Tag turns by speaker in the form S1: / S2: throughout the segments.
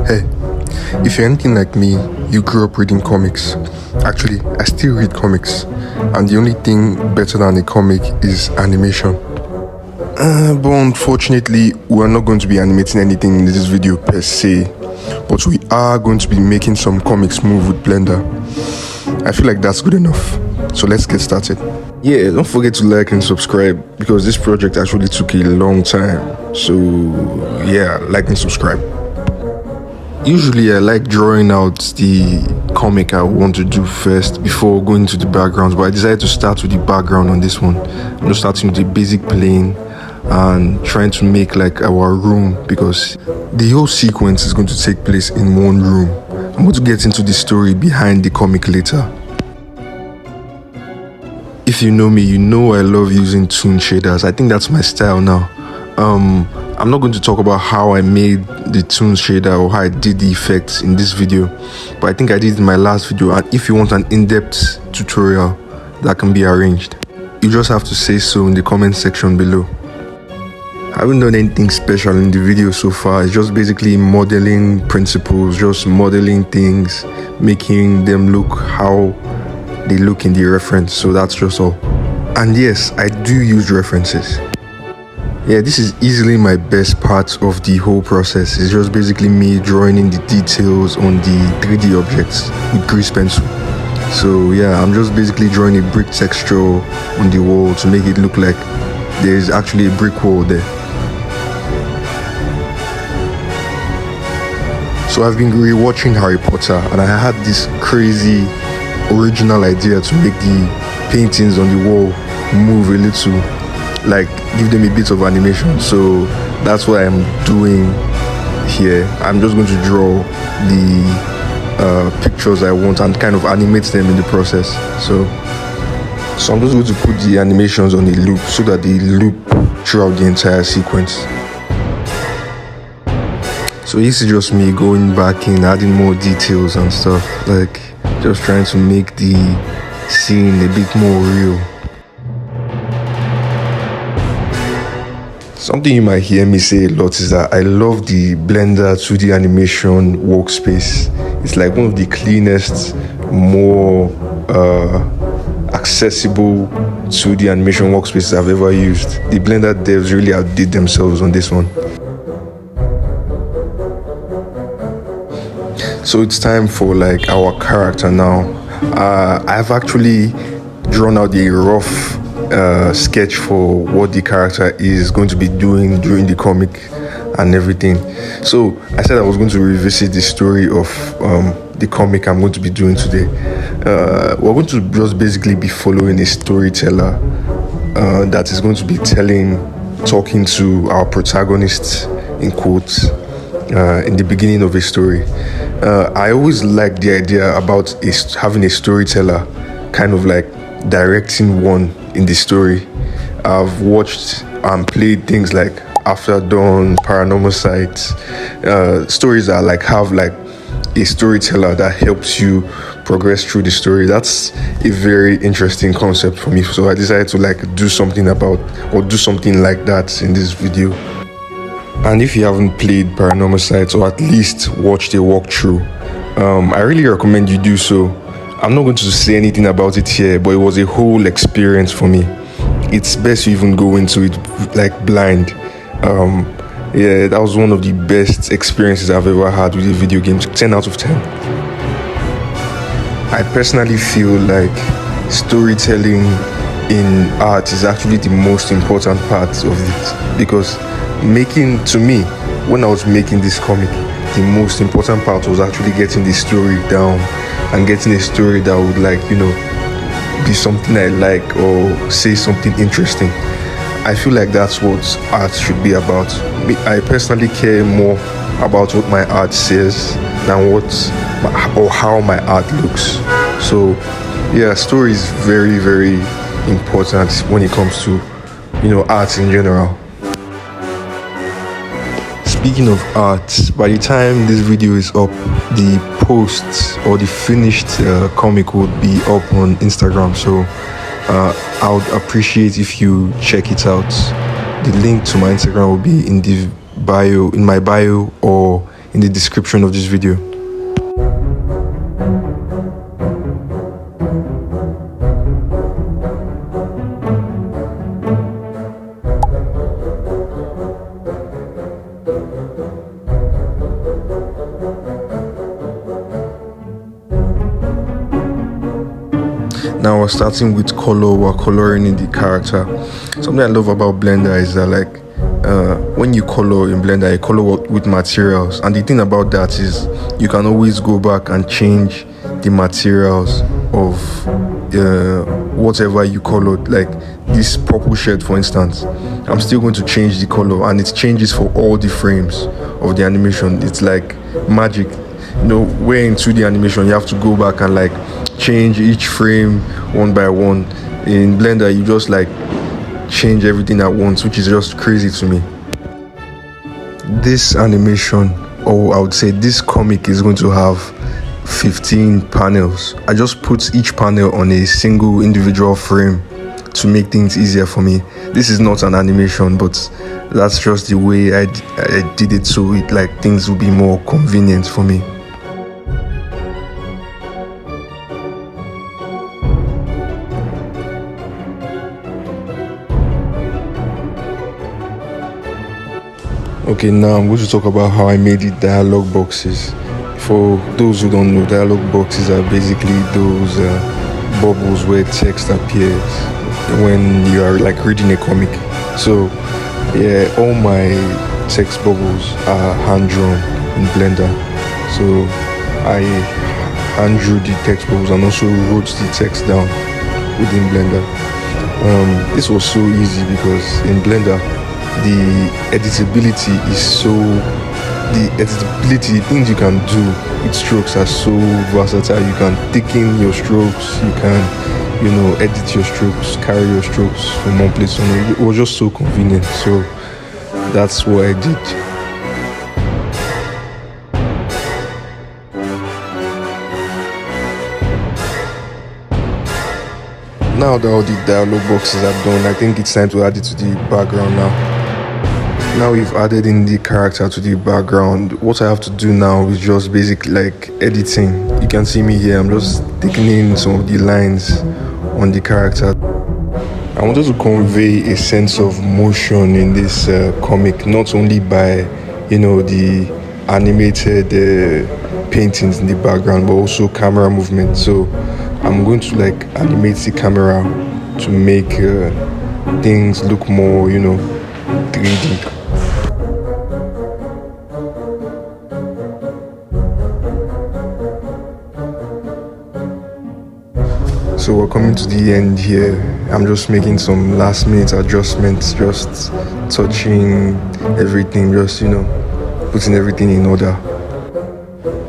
S1: Hey, if you're anything like me, you grew up reading comics. Actually, I still read comics, and the only thing better than a comic is animation. But unfortunately, we're not going to be animating anything in this video per se, but we are going to be making some comics move with Blender. I feel like that's good enough, so let's get started. Yeah, don't forget to like and subscribe because this project actually took a long time. So yeah, like and subscribe. Usually I like drawing out the comic I want to do first before going to the backgrounds, but I decided to start with the background on this one. I'm just starting with the basic plane and trying to make like our room, because the whole sequence is going to take place in one room. I'm going to get into the story behind the comic later. If you know me, you know I love using toon shaders. I think that's my style now. I'm not going to talk about how I made the toon shader or how I did the effects in this video, but I think I did it in my last video, and if you want an in-depth tutorial, that can be arranged. You just have to say so in the comment section below. I haven't done anything special in the video so far. It's just basically modeling principles, just modeling things, making them look how they look in the reference. So that's just all. And yes, I do use references. Yeah, this is easily my best part of the whole process. It's just basically me drawing in the details on the 3D objects with grease pencil. So yeah, I'm just basically drawing a brick texture on the wall to make it look like there's actually a brick wall there. So I've been rewatching Harry Potter, and I had this crazy original idea to make the paintings on the wall move a little, like give them a bit of animation. So that's what I'm doing here. I'm just going to draw the pictures I want and kind of animate them in the process. So I'm just going to put the animations on a loop so that they loop throughout the entire sequence. So this is just me going back in, adding more details and stuff, like just trying to make the scene a bit more real. Something you might hear me say a lot is that I love the Blender 2D animation workspace. It's like one of the cleanest, more accessible 2D animation workspaces I've ever used. The Blender devs really outdid themselves on this one. So it's time for like our character now. I've actually drawn out a rough sketch for what the character is going to be doing during the comic and everything. So I said I was going to revisit the story of the comic I'm going to be doing today. We're going to just basically be following a storyteller that is going to be talking to our protagonist, in quotes, in the beginning of a story. I always like the idea about having a storyteller kind of like directing one in the story. I've watched and played things like After Dawn, Paranormal Sites, stories that like have like a storyteller that helps you progress through the story. That's a very interesting concept for me, so I decided to like do something like that in this video. And if you haven't played Paranormal Sites, or at least watched a walkthrough, I really recommend you do so. I'm not going to say anything about it here, but it was a whole experience for me. It's best you even go into it like blind. Yeah, that was one of the best experiences I've ever had with a video game. 10 out of 10. I personally feel like storytelling in art is actually the most important part of it, because to me, when I was making this comic, the most important part was actually getting the story down and getting a story that would, like, you know, be something I like or say something interesting. I feel like that's what art should be about. I personally care more about what my art says than how my art looks. So yeah, story is very, very important when it comes to, you know, art in general. Speaking of art, by the time this video is up, the post or the finished comic would be up on Instagram. So I would appreciate if you check it out. The link to my Instagram will be in my bio or in the description of this video. Now we're starting with color. We're coloring in the character. Something I love about Blender is that when you color in Blender, you color with materials, and the thing about that is you can always go back and change the materials of whatever you colored. Like this purple shirt, for instance, I'm still going to change the color, and it changes for all the frames of the animation. It's like magic. Where in 2D animation you have to go back and change each frame one by one. In Blender you just change everything at once, which is just crazy to me. This animation, or I would say this comic, is going to have 15 panels. I just put each panel on a single individual frame to make things easier for me. This is not an animation, but that's just the way I did it, so things will be more convenient for me. Okay, now I'm going to talk about how I made the dialogue boxes. For those who don't know, dialogue boxes are basically those bubbles where text appears when you are reading a comic. So yeah, all my text bubbles are hand drawn in Blender. So I hand drew the text bubbles and also wrote the text down within Blender. This was so easy because in Blender the editability, things you can do with strokes are so versatile. You can thicken your strokes, you can edit your strokes, carry your strokes from one place to another. It was just so convenient, so that's what I did. Now that all the dialogue boxes are done, I think it's time to add it to the background now. Now we've added in the character to the background. What I have to do now is just basically editing. You can see me here, I'm just thickening some of the lines on the character. I wanted to convey a sense of motion in this comic, not only by the animated paintings in the background, but also camera movement. So I'm going to animate the camera to make things look more 3D. So we're coming to the end here. I'm just making some last minute adjustments, just touching everything, just putting everything in order.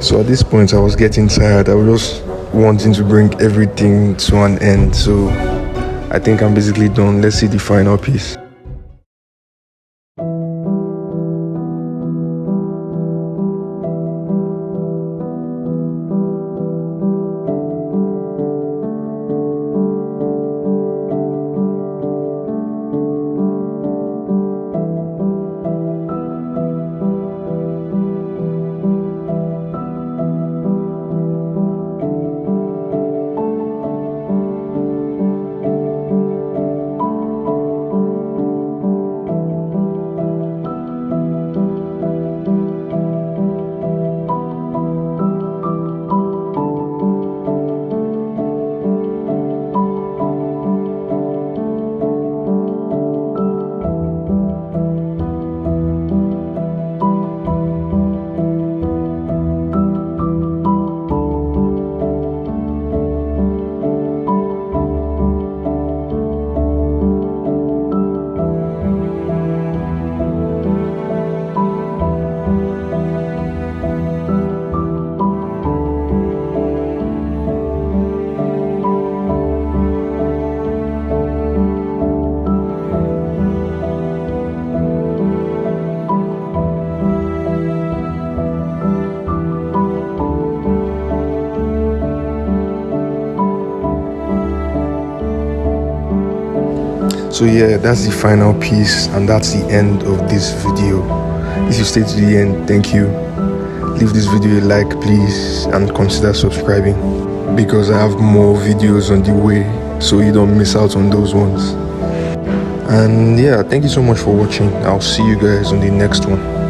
S1: So at this point I was getting tired. I was just wanting to bring everything to an end. So I think I'm basically done. Let's see the final piece. So yeah, that's the final piece, and that's the end of this video. If you stayed to the end, thank you. give this video a like, please, and consider subscribing, because I have more videos on the way, so you don't miss out on those ones. And yeah, thank you so much for watching. I'll see you guys on the next one.